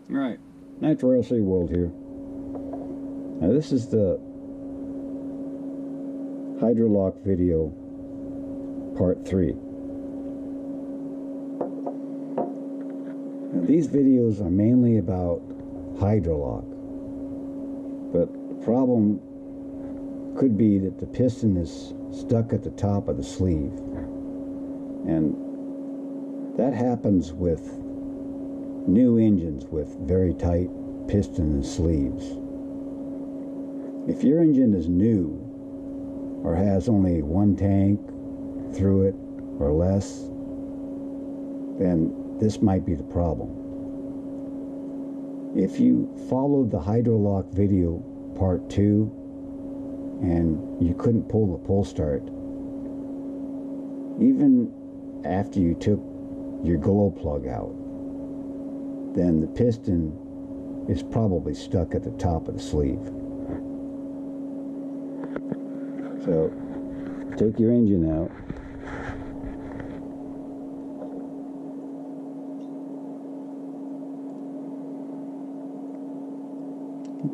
Right. Nitro RC World here. Now this is the hydrolock video part 3. Now these videos are mainly about hydrolock, but the problem could be that the piston is stuck at the top of the sleeve, and that happens with new engines with very tight piston and sleeves. If your engine is new or has only one tank through it or less, then this might be the problem. If you followed the hydrolock video part 2 and you couldn't pull the pull start, even after you took your glow plug out, then the piston is probably stuck at the top of the sleeve. So take your engine out.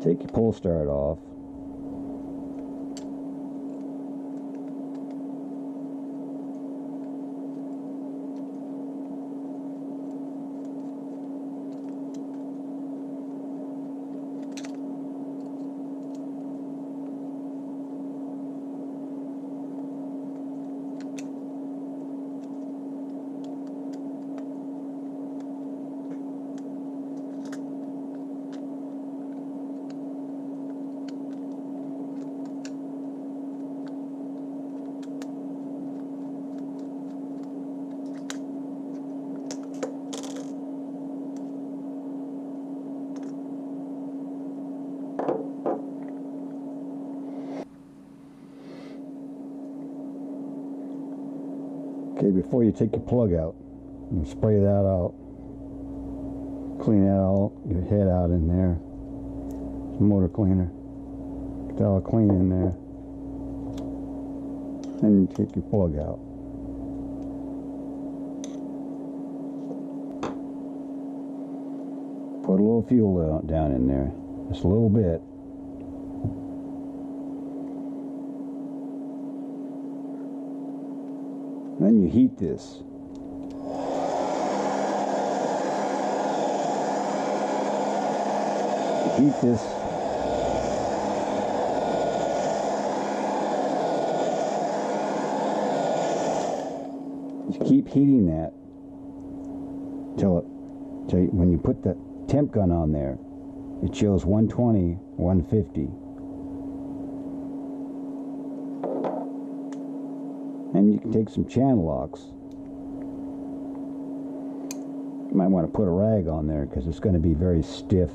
Take your pull start off. Okay, before you take your plug out, and spray that out, clean that all, your head out in there, motor cleaner, get that all clean in there, then you take your plug out. Put a little fuel down in there, just a little bit. Then you heat this. Heat this. You keep heating that till when you put the temp gun on there, it shows 120, 150. And you can take some channel locks. You might want to put a rag on there because it's going to be very stiff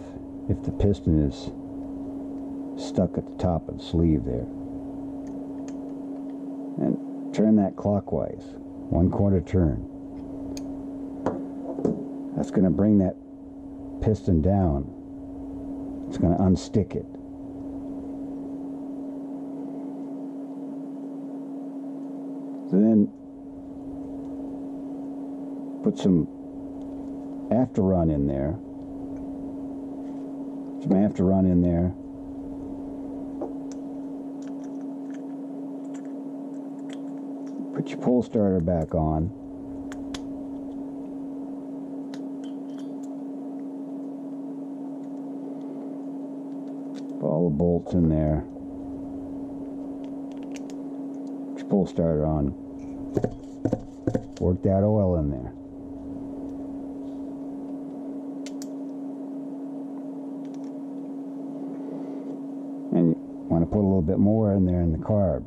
if the piston is stuck at the top of the sleeve there. And turn that clockwise, 1/4 turn. That's going to bring that piston down. It's going to unstick it. Then put some after run in there. Put your pull starter back on. Put all the bolts in there. Put your pull starter on. Work that oil in there. And you want to put a little bit more in there in the carb.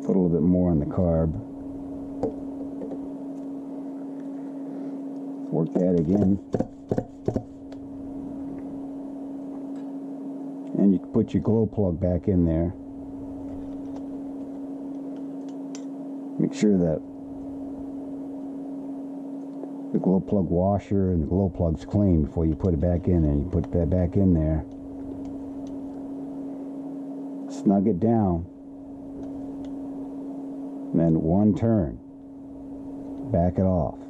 Put a little bit more in the carb. Work that again. And you can put your glow plug back in there. Make sure that the glow plug washer and the glow plug's clean before you put it back in there. You put that back in there. Snug it down. And then 1 turn. Back it off.